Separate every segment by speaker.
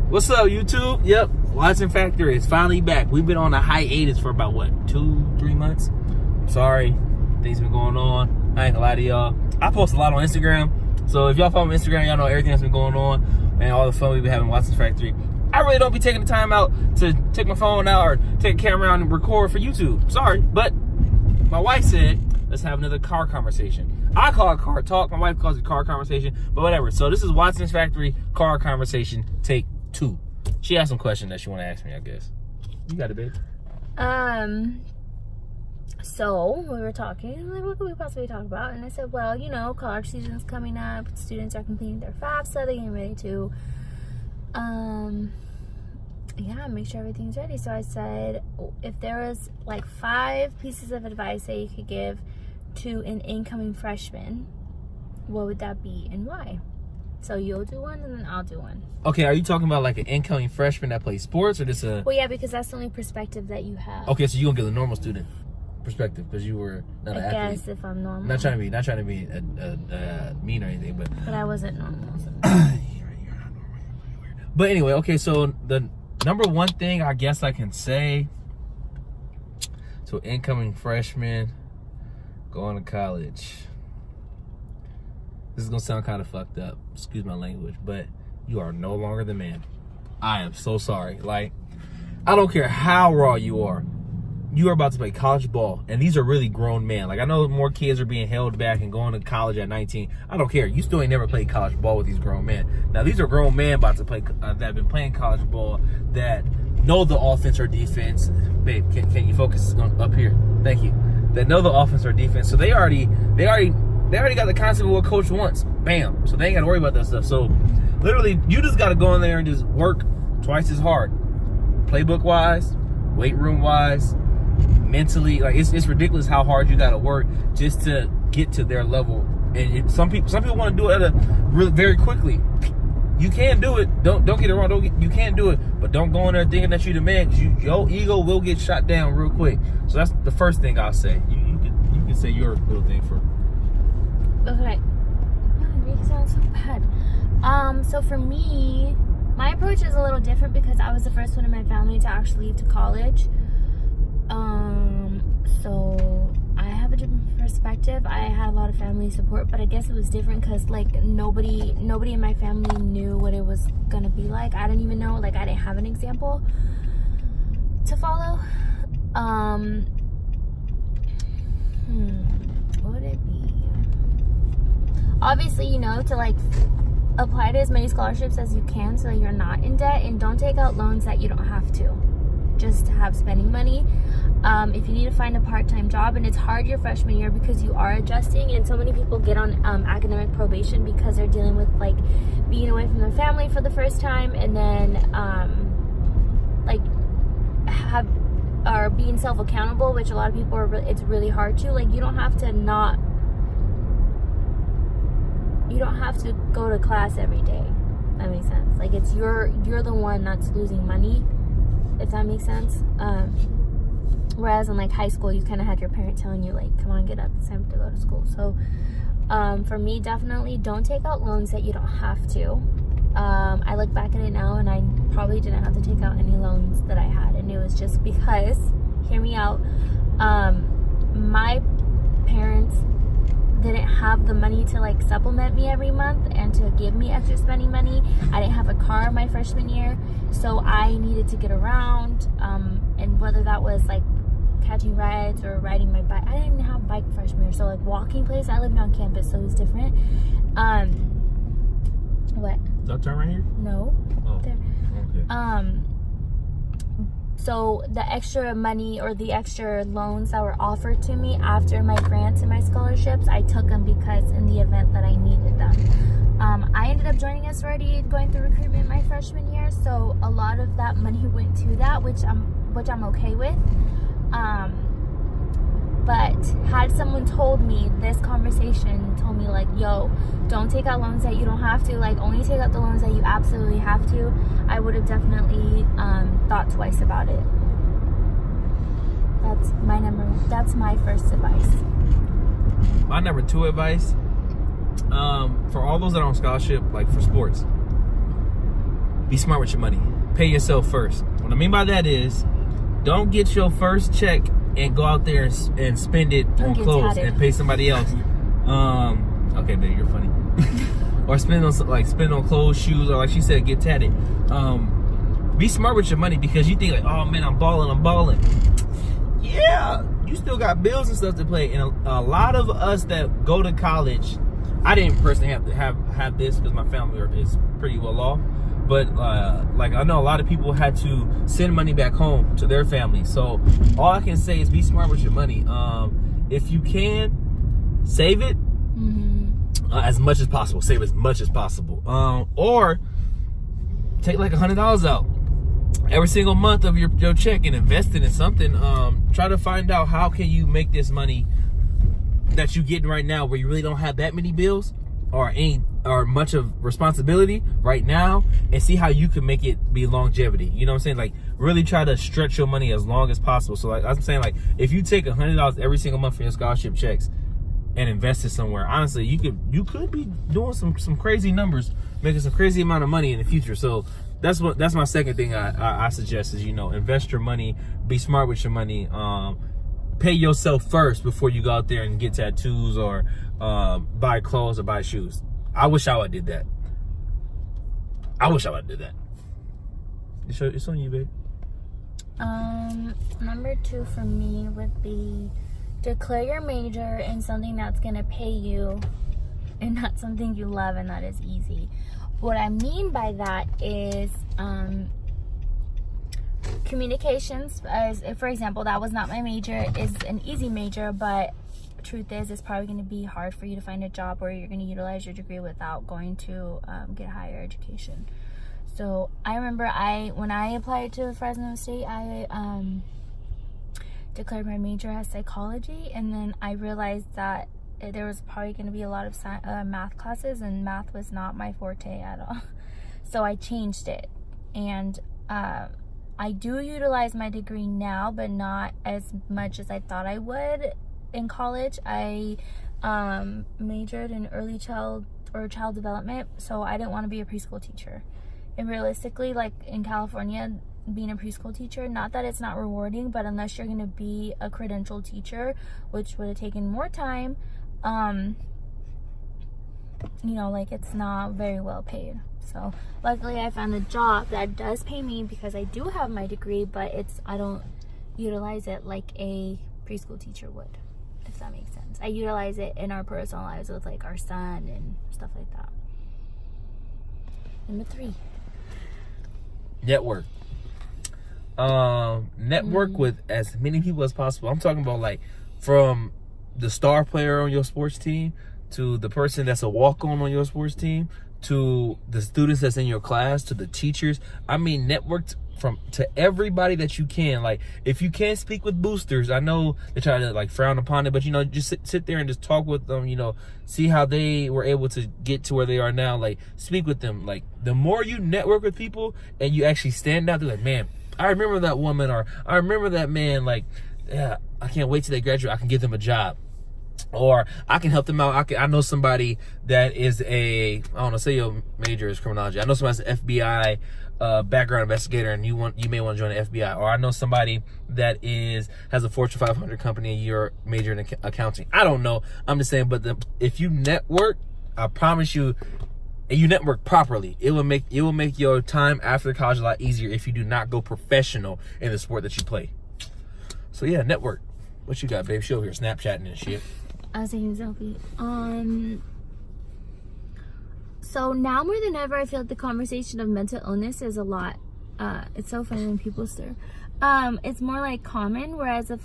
Speaker 1: What's up, YouTube? Yep, Watson Factory is finally back. We've been on a hiatus for about, 2-3 months? Sorry, things been going on. I ain't gonna lie to y'all. I post a lot on Instagram, so if y'all follow me on Instagram, y'all know everything that's been going on and all the fun we've been having at Watson Factory. I really don't be taking the time out to take my phone out or take a camera out and record for YouTube. Sorry, but my wife said, let's have another car conversation. I call it car talk. My wife calls it car conversation, but whatever. So this is Watson's Factory car conversation take 2. She has some questions that she want to ask me, I guess. You got it, babe.
Speaker 2: So we were talking, like, what could we possibly talk about? And I said, well, you know, college season's coming up. Students are completing their FAFSA. They're getting ready to, make sure everything's ready. So I said, if there was like 5 pieces of advice that you could give to an incoming freshman, what would that be and why? So you'll do one and then I'll do one.
Speaker 1: Okay, are you talking about like an incoming freshman that plays sports or just a...
Speaker 2: Well, yeah, because that's the only perspective that you have.
Speaker 1: Okay, so you're gonna get a normal student perspective because you were not an athlete.
Speaker 2: I guess if I'm normal.
Speaker 1: Not trying to be mean or anything, but
Speaker 2: I wasn't normal. So.
Speaker 1: You're not normal. You're weird. But anyway, okay, so the number one thing I guess I can say to incoming freshmen going to college. This is gonna sound kind of fucked up. Excuse my language, but you are no longer the man. I am so sorry. Like, I don't care how raw you are. You are about to play college ball, and these are really grown men. Like, I know more kids are being held back and going to college at 19. I don't care. You still ain't never played college ball with these grown men. Now, these are grown men about to play that have been playing college ball that know the offense or defense. Babe, can you focus up here? Thank you. That know the offense or defense. So they already got the concept of what coach wants. Bam. So they ain't got to worry about that stuff. So literally, you just got to go in there and just work twice as hard. Playbook wise, weight room wise, mentally. Like, it's ridiculous how hard you got to work just to get to their level. And some people want to do it very quickly. You can do it. Don't get it wrong. You can do it, but don't go in there thinking that you the man. Your ego will get shot down real quick. So that's the first thing I'll say. You can say your little thing for.
Speaker 2: Okay. It sounds so bad. So for me, my approach is a little different because I was the first one in my family to actually leave to college. So I have a different perspective. I had a lot of family support, but I guess it was different because like nobody in my family knew what it was gonna be like. I didn't even know. Like, I didn't have an example to follow. What would it be? Obviously, you know, to like apply to as many scholarships as you can so that you're not in debt, and don't take out loans that you don't have to, just to have spending money. If you need to find a part-time job, and it's hard your freshman year because you are adjusting, and so many people get on academic probation because they're dealing with like being away from their family for the first time, and then being self-accountable, which a lot of people are. It's really hard to. Like, you don't have to go to class every day. That makes sense. Like, it's you're the one that's losing money, if that makes sense. Whereas in like high school, you kind of had your parent telling you like, come on, get up, it's time to go to school. So for me, definitely don't take out loans that you don't have to. I look back at it now, and I probably didn't have to take out any loans that I had, and it was just because, hear me out, my parents didn't have the money to like supplement me every month and to give me extra spending money. I didn't have a car my freshman year, so I needed to get around, and whether that was like catching rides or riding my bike. I didn't have a bike freshman year, so like walking place. I lived on campus, so it was different. What?
Speaker 1: Is that turn right here?
Speaker 2: No.
Speaker 1: Oh.
Speaker 2: There.
Speaker 1: Okay.
Speaker 2: So the extra money or the extra loans that were offered to me after my grants and my scholarships, I took them because in the event that I needed them. I ended up joining a sorority going through recruitment my freshman year, so a lot of that money went to that, which I'm okay with. But had someone told me this conversation, told me like, yo, don't take out loans that you don't have to, like only take out the loans that you absolutely have to, I would have definitely thought twice about it. That's my first advice.
Speaker 1: My number 2 advice, for all those that are on scholarship, like for sports, be smart with your money. Pay yourself first. What I mean by that is, don't get your first check and go out there and spend it on clothes and pay somebody else. Okay, baby, you're funny. Or spend on clothes, shoes, or like she said, get tatted. Be smart with your money, because you think like, oh man, I'm balling. Yeah, you still got bills and stuff to pay. And a lot of us that go to college, I didn't personally have to have this because my family is pretty well off. But like I know a lot of people had to send money back home to their family. So all I can say is be smart with your money. If you can, save it as much as possible. Save as much as possible. Or take like $100 out every single month of your check and invest it in something. Try to find out how can you make this money that you getting right now, where you really don't have that many bills or much of responsibility right now, and see how you can make it be longevity. You know what I'm saying? Like, really try to stretch your money as long as possible. So like I'm saying, like, if you take $100 every single month from your scholarship checks and invest it somewhere, honestly, you could be doing some crazy numbers, making some crazy amount of money in the future. So that's my second thing I suggest is, invest your money, be smart with your money. Pay yourself first before you go out there and get tattoos or buy clothes or buy shoes. I wish I would have did that. It's on you, babe.
Speaker 2: Number 2 for me would be declare your major in something that's gonna pay you and not something you love and that is easy. What I mean by that is communications, as if, for example, that was not my major, is an easy major, but truth is it's probably going to be hard for you to find a job where you're going to utilize your degree without going to get higher education. So I remember when I applied to Fresno State, I declared my major as psychology, and then I realized that there was probably going to be a lot of math classes, and math was not my forte at all. So I changed it, and I do utilize my degree now, but not as much as I thought I would in college. I majored in early child development, so I didn't want to be a preschool teacher. And realistically, like in California, being a preschool teacher, not that it's not rewarding, but unless you're going to be a credentialed teacher, which would have taken more time, like it's not very well paid. So luckily I found a job that does pay me because I do have my degree, but I don't utilize it like a preschool teacher would, if that makes sense. I utilize it in our personal lives with like our son and stuff like that. Number 3.
Speaker 1: Network. Network with as many people as possible. I'm talking about like from the star player on your sports team to the person that's a walk-on your sports team to the students that's in your class to the teachers. I mean, network to everybody that you can. Like, if you can't speak with boosters, I know they try to like frown upon it, but just sit there and just talk with them, see how they were able to get to where they are now. Like, speak with them. Like, the more you network with people and you actually stand out, they're like, man, I remember that woman, or I remember that man. Like, yeah, I can't wait till they graduate. I can give them a job, or I can help them out. I know somebody that is I don't know, say your major is criminology. I know somebody's an FBI background investigator, and you may want to join the FBI. Or I know somebody that has a Fortune 500 company, and you're majoring in accounting. I don't know. I'm just saying, but if you network, I promise you, and you network properly, it will make your time after college a lot easier if you do not go professional in the sport that you play. So yeah, network. What you got, babe? She over here Snapchatting and shit.
Speaker 2: I was taking a selfie. So now more than ever, I feel like the conversation of mental illness is a lot. It's so funny when people stir. It's more like common, whereas if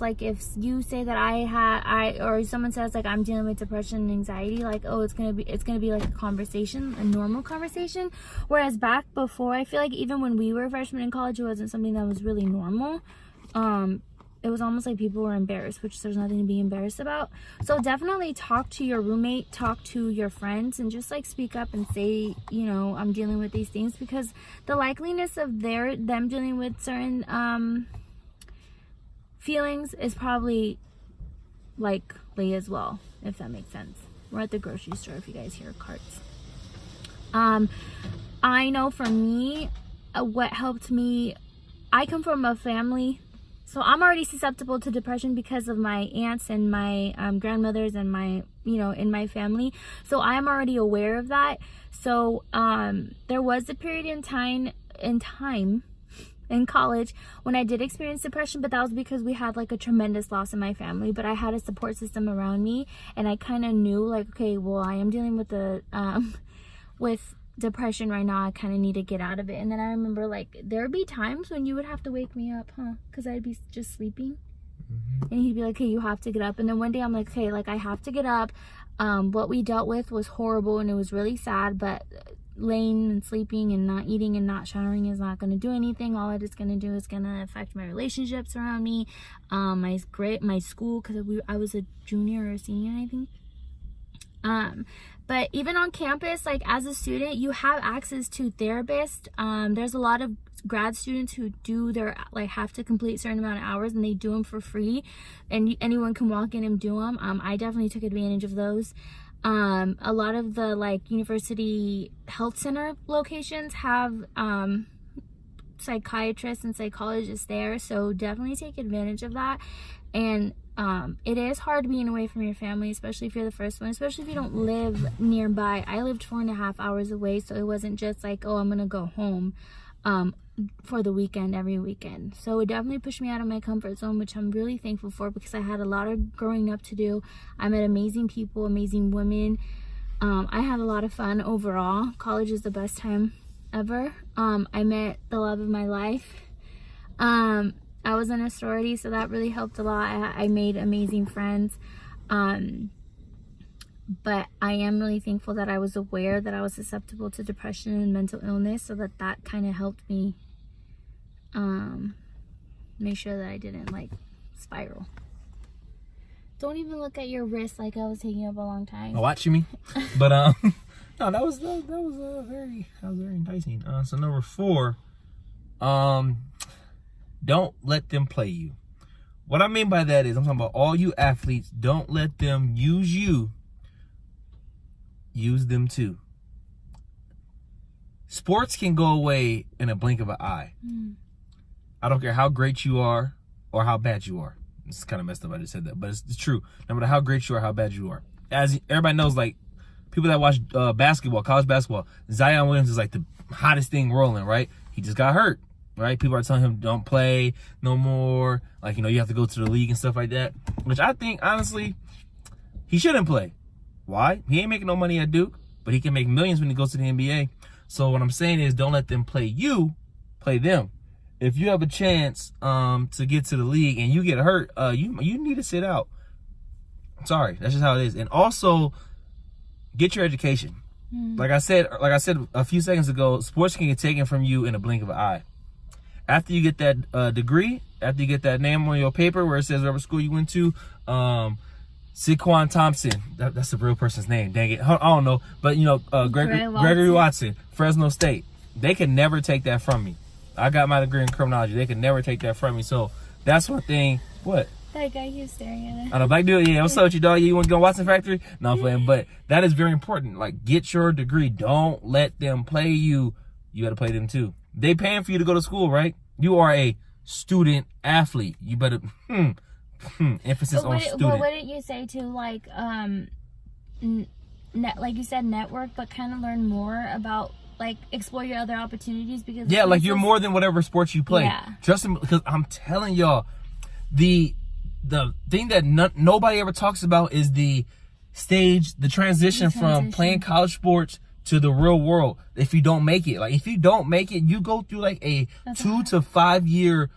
Speaker 2: you say that or someone says like I'm dealing with depression and anxiety, like, oh, it's gonna be like a conversation, a normal conversation. Whereas back before, I feel like even when we were freshmen in college, it wasn't something that was really normal. It was almost like people were embarrassed, which there's nothing to be embarrassed about. So definitely talk to your roommate, talk to your friends, and just like speak up and say, I'm dealing with these things, because the likeliness of them dealing with certain feelings is probably likely as well, if that makes sense. We're at the grocery store if you guys hear carts. I know for me, what helped me, I come from a family, so I'm already susceptible to depression because of my aunts and my grandmothers and my, in my family. So I'm already aware of that. So there was a period in time in college when I did experience depression, but that was because we had like a tremendous loss in my family. But I had a support system around me, and I kind of knew like, okay, well, I am dealing with with depression right now. I kind of need to get out of it. And then I remember like there would be times when you would have to wake me up, because I'd be just sleeping, and he'd be like, hey, you have to get up. And then one day I'm like, okay, like I have to get up. What we dealt with was horrible and it was really sad, but laying and sleeping and not eating and not showering is not going to do anything. All it is going to do is going to affect my relationships around me, my school, because I was a junior or a senior, I think. But even on campus, like as a student, you have access to therapists. There's a lot of grad students who do have to complete a certain amount of hours, and they do them for free, and anyone can walk in and do them. I definitely took advantage of those. A lot of the like university health center locations have psychiatrists and psychologists there, so definitely take advantage of that. And it is hard being away from your family, especially if you're the first one, especially if you don't live nearby. I lived 4.5 hours away, so it wasn't just like, oh, I'm gonna go home for the weekend every weekend. So it definitely pushed me out of my comfort zone, which I'm really thankful for, because I had a lot of growing up to do. I met amazing people, amazing women. I had a lot of fun overall. College is the best time ever. I met the love of my life. I was in a sorority, so that really helped a lot. I made amazing friends. But I am really thankful that I was aware that I was susceptible to depression and mental illness, so that kind of helped me make sure that I didn't like spiral. Don't even look at your wrist like I was taking up a long time.
Speaker 1: Oh, watching me? But no, that was very enticing. So number 4, don't let them play you. What I mean by that is, I'm talking about all you athletes. Don't let them use you. Use them too. Sports can go away in a blink of an eye. I don't care how great you are or how bad you are. It's kind of messed up I just said that, but it's true. No matter how great you are, how bad you are. As everybody knows, like people that watch basketball, college basketball, Zion Williams is like the hottest thing rolling, right? He just got hurt, right? People are telling him don't play no more. Like, you have to go to the league and stuff like that, which I think, honestly, he shouldn't play. Why? He ain't making no money at Duke, but he can make millions when he goes to the NBA. So what I'm saying is, don't let them play you, play them. If you have a chance to get to the league and you get hurt, you need to sit out. Sorry, that's just how it is. And also, get your education. Like I said a few seconds ago, sports can get taken from you in a blink of an eye. After you get that degree, after you get that name on your paper where it says whatever school you went to, Saquon Thompson, that's the real person's name, dang it, I don't know, but Gregory Watson, Fresno State, they can never take that from me. I got my degree in criminology. They can never take that from me. So that's one thing. What?
Speaker 2: That guy, he was staring at us.
Speaker 1: I know, black dude. Yeah, what's up with you, dog? You want to go to Watson Factory? No, I'm playing. But that is very important. Like, get your degree. Don't let them play you. You got to play them too. They paying for you to go to school, right? You are a student athlete. You better emphasis on student.
Speaker 2: But wouldn't you say too, like, like you said, network, but kind of learn more about, like, explore your other opportunities? Because
Speaker 1: like you're more than whatever sports you play.
Speaker 2: Yeah.
Speaker 1: Trust me, because I'm telling y'all, the thing that nobody ever talks about is the transition from playing college sports to the real world. If you don't make it, you go through like a 2 to 5 year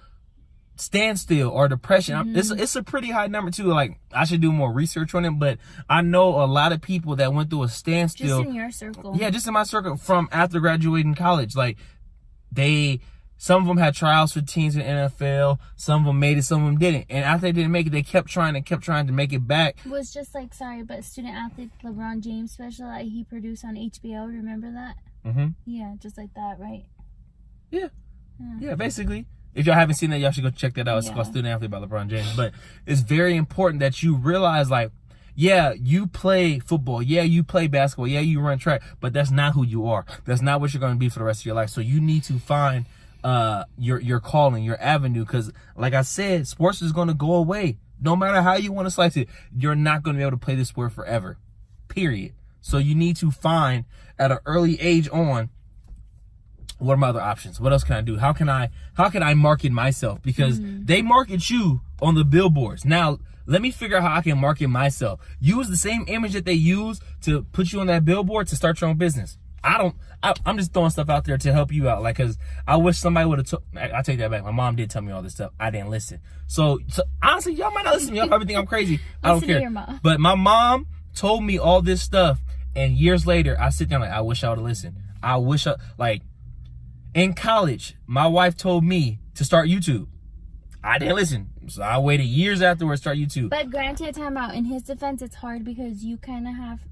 Speaker 1: standstill or depression. It's a pretty high number too. Like, I should do more research on it, but I know a lot of people that went through a standstill.
Speaker 2: Just in your circle.
Speaker 1: Yeah, just in my circle from after graduating college. Like, some of them had trials for teams in the NFL. Some of them made it, some of them didn't. And after they didn't make it, they kept trying to make it back.
Speaker 2: It was just like, but student athlete LeBron James special that he produced on HBO. Remember that? Yeah, just like that, right?
Speaker 1: Yeah, basically. If y'all haven't seen that, y'all should go check that out. It's called Student Athlete by LeBron James. But it's very important that you realize, like, Yeah, you play football. Yeah, you play basketball. Yeah, you run track. But that's not who you are. That's not what you're going to be for the rest of your life. So you need to find your calling, your avenue. Because like I said, sports is going to go away. No matter how you want to slice it, you're not going to be able to play this sport forever. Period. So you need to find at an early age on, what are my other options? What else can I do? How can I market myself? Because they market you on the billboards. Now, let me figure out how I can market myself. Use the same image that they use to put you on that billboard to start your own business. I'm just throwing stuff out there to help you out. Like, cause I wish somebody would have I take that back. My mom did tell me all this stuff. I didn't listen. So honestly, y'all might not listen to me. Y'all probably think I'm crazy. I don't care. But my mom told me all this stuff. And years later, I sit down like, I wish I would have listened. In college, my wife told me to start YouTube. I didn't listen. So I waited years afterwards to start YouTube.
Speaker 2: But granted, time out. In his defense, it's hard because you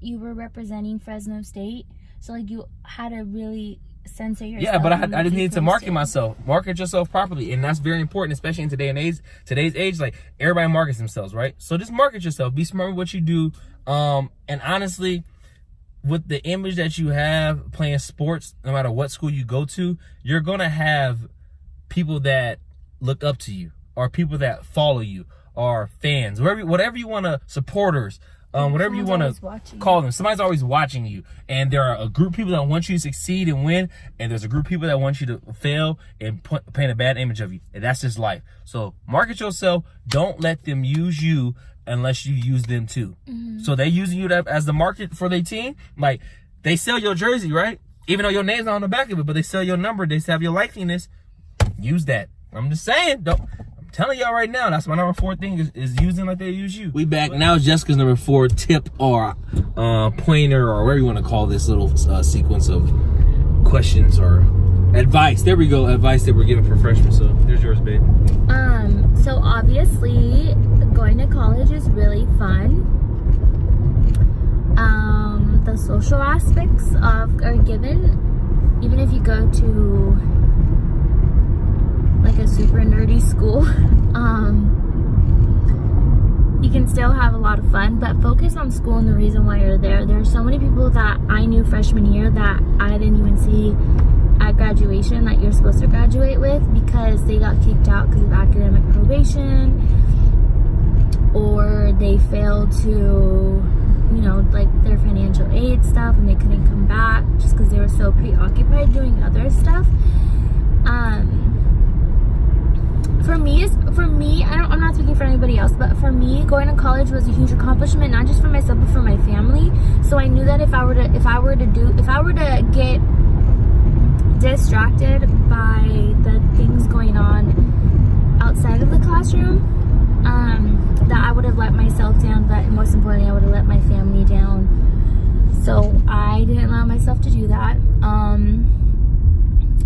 Speaker 2: you were representing Fresno State. So like you had to really censor yourself.
Speaker 1: Yeah, but I just needed to market myself. Market yourself properly. And that's very important, especially in today's age. Like everybody markets themselves, right? So just market yourself. Be smart with what you do. And honestly, with the image that you have playing sports, no matter what school you go to, you're going to have people that look up to you or people that follow you or fans, whatever you want to, supporters, whatever you want to call them. Somebody's always watching you. And there are a group of people that want you to succeed and win. And there's a group of people that want you to fail and paint a bad image of you. And that's just life. So market yourself. Don't let them use you unless you use them too. So they're using you as the market for their team. Like, they sell your jersey, right? Even though your name's not on the back of it, but they sell your number. They have your likeliness. Use that. I'm just saying. I'm telling y'all right now, that's my number 4 thing is using like they use you. We back now. Jessica's number 4 tip or pointer or whatever you want to call this little sequence of questions or advice. There we go. Advice that we're giving for freshmen. So there's yours, babe.
Speaker 2: So obviously going to college is really fun. The social aspects are given, even if you go to like a super nerdy school. You can still have a lot of fun, but focus on school and the reason why you're there. There are so many people that I knew freshman year that I didn't even see at graduation that you're supposed to graduate with because they got kicked out because of academic probation, or they failed to, like their financial aid stuff and they couldn't come back just because they were so preoccupied doing other stuff. For me, I'm not speaking for anybody else, but for me, going to college was a huge accomplishment, not just for myself, but for my family. So I knew that if I were to get distracted by the things going on outside of the classroom, that I would have let myself down, but most importantly, I would have let my family down. So I didn't allow myself to do that.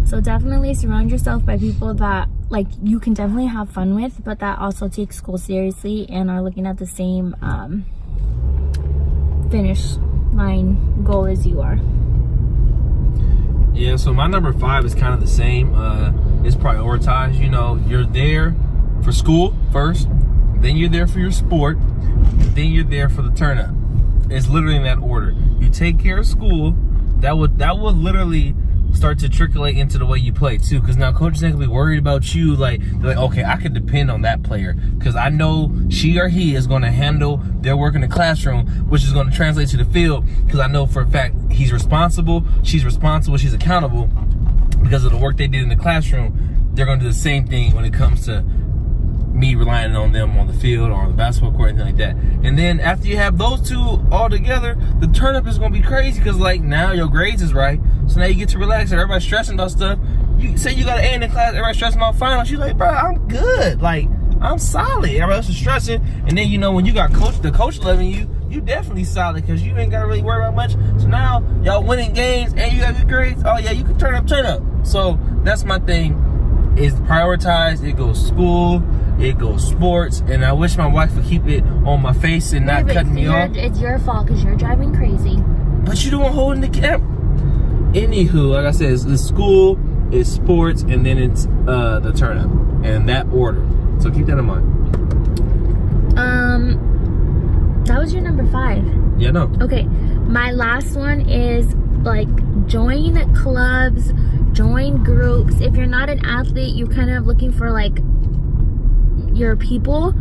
Speaker 2: So definitely surround yourself by people that like you can definitely have fun with, but that also take school seriously and are looking at the same finish line goal as you are.
Speaker 1: Yeah, so my number 5 is kind of the same. It's prioritize. You're there for school first, then you're there for your sport, and then you're there for the turn up. It's literally in that order. You take care of school, that would literally start to trickle into the way you play too, because now coaches ain't gonna be worried about you. Like, they're like, okay, I can depend on that player because I know she or he is going to handle their work in the classroom, which is going to translate to the field, because I know for a fact he's responsible, she's responsible, she's accountable because of the work they did in the classroom. They're going to do the same thing when it comes to me relying on them on the field or on the basketball court, anything like that. And then after you have those two all together, the turn up is going to be crazy because like now your grades is right. So now you get to relax and everybody's stressing about stuff. You say you got an A in the class, everybody's stressing about finals. You're like, bro, I'm good. Like, I'm solid. Everybody else is stressing. And then, when you got the coach loving you, you definitely solid because you ain't got to really worry about much. So now y'all winning games and you got good grades. Oh yeah, you can turn up. So that's my thing, is prioritize. It goes school, it goes sports, and I wish my wife would keep it on my face and not cutting me off.
Speaker 2: It's your fault because you're driving crazy.
Speaker 1: But you don't want holding the camera. Anywho, like I said, it's school, it's sports, and then it's the turn up, and that order. So keep that in mind.
Speaker 2: That was your number 5.
Speaker 1: Yeah, no.
Speaker 2: Okay, my last one is like join clubs, join groups. If you're not an athlete, you're kind of looking for like your people.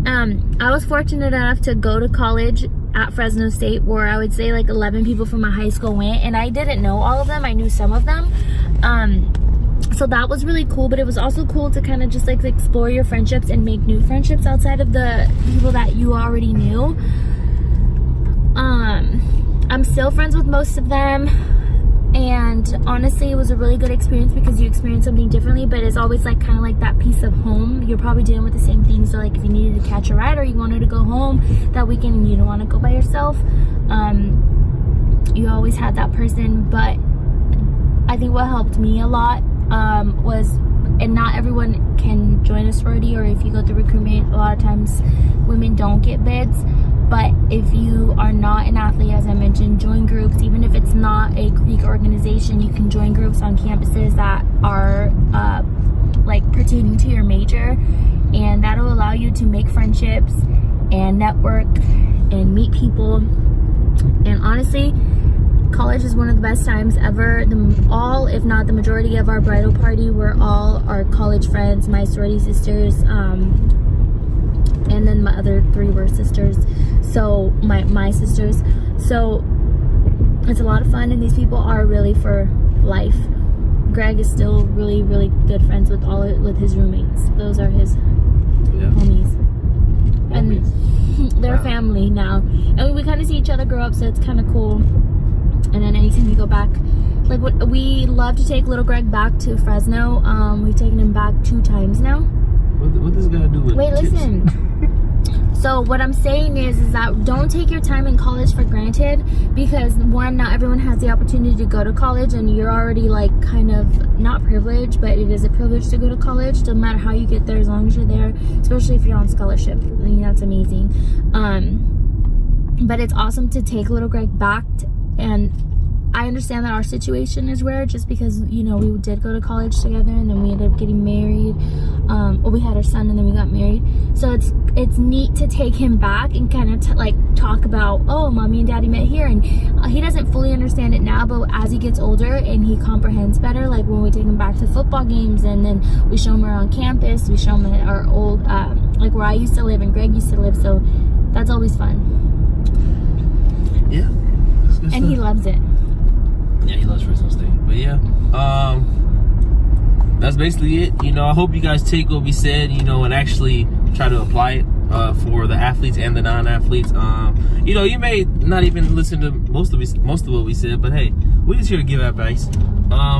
Speaker 2: I was fortunate enough to go to college at Fresno State, where I would say like 11 people from my high school went, and I didn't know all of them. I knew some of them. So that was really cool, but it was also cool to kind of just like explore your friendships and make new friendships outside of the people that you already knew. I'm still friends with most of them, and honestly it was a really good experience because you experience something differently, but it's always like kind of like that piece of home. You're probably dealing with the same things. So like if you needed to catch a ride or you wanted to go home that weekend and you don't want to go by yourself, you always had that person. But I think what helped me a lot was, and not everyone can join a sorority, or if you go through recruitment, a lot of times women don't get bids. But if you are not an athlete, as I mentioned, join groups. Even if it's not a Greek organization, you can join groups on campuses that are like pertaining to your major, and that'll allow you to make friendships and network and meet people. And honestly, college is one of the best times ever. If not the majority of our bridal party, we're all our college friends, my sorority sisters, and then my other 3 were sisters. So my sisters. So it's a lot of fun, and these people are really for life. Greg is still really, really good friends with his roommates. Those are his homies. And they're
Speaker 1: Wow.
Speaker 2: family now. And we kind of see each other grow up, so it's kind of cool. And then anytime we go back, like we love to take little Greg back to Fresno. We've taken him back 2 times now.
Speaker 1: What does God do with
Speaker 2: Wait,
Speaker 1: tips?
Speaker 2: listen. So what I'm saying is that don't take your time in college for granted, because one, not everyone has the opportunity to go to college, and you're already like kind of not privileged, but it is a privilege to go to college. Doesn't matter how you get there, as long as you're there, especially if you're on scholarship. I mean, that's amazing. But it's awesome to take little Greg back, and I understand that our situation is rare just because, you know, we did go to college together and then we ended up getting married. Well, we had our son and then we got married. So it's neat to take him back and kind of like talk about, oh, mommy and daddy met here. And he doesn't fully understand it now, but as he gets older and he comprehends better, like when we take him back to football games and then we show him around campus, we show him at our old, like where I used to live and Greg used to live. So that's always fun.
Speaker 1: Yeah.
Speaker 2: And he loves it.
Speaker 1: Yeah, he loves Fresno State. But yeah, that's basically it. You know, I hope you guys take what we said, you know, and actually try to apply it for the athletes and the non-athletes. You know, you may not even listen to most of what we said, but hey, we're just here to give advice.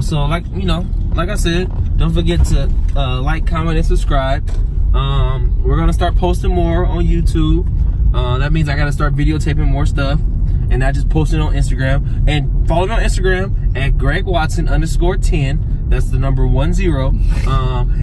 Speaker 1: So like, you know, like I said, don't forget to like, comment, and subscribe. We're gonna start posting more on YouTube. That means I gotta start videotaping more stuff and not just posting on Instagram. And follow me on Instagram at GregWatson_10. That's the number 10.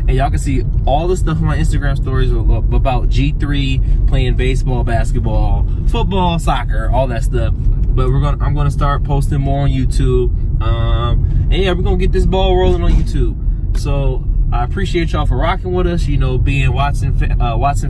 Speaker 1: And y'all can see all the stuff on my Instagram stories about G3, playing baseball, basketball, football, soccer, all that stuff. But I'm gonna start posting more on YouTube. And yeah, we're gonna get this ball rolling on YouTube. So I appreciate y'all for rocking with us, you know, being Watson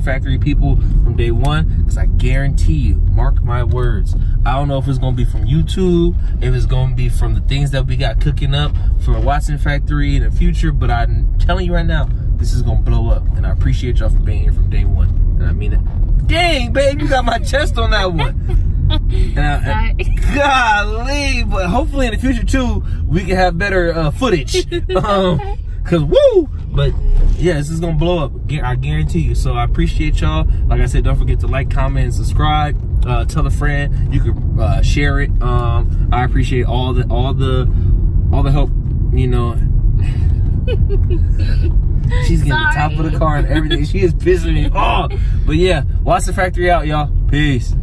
Speaker 1: Factory people from day one, because I guarantee you, mark my words, I don't know if it's going to be from YouTube, if it's going to be from the things that we got cooking up for Watson Factory in the future, but I'm telling you right now, this is going to blow up, and I appreciate y'all for being here from day one, and I mean it. Dang, babe, you got my chest on that one. And golly, but hopefully in the future, too, we can have better footage. Cause woo, but yeah, this is gonna blow up. I guarantee you. So I appreciate y'all. Like I said, don't forget to like, comment, and subscribe. Tell a friend. You can share it. I appreciate all the help. You know, she's getting the top of the car and everything. She is pissing me off. But yeah, Watson Factory out, y'all. Peace.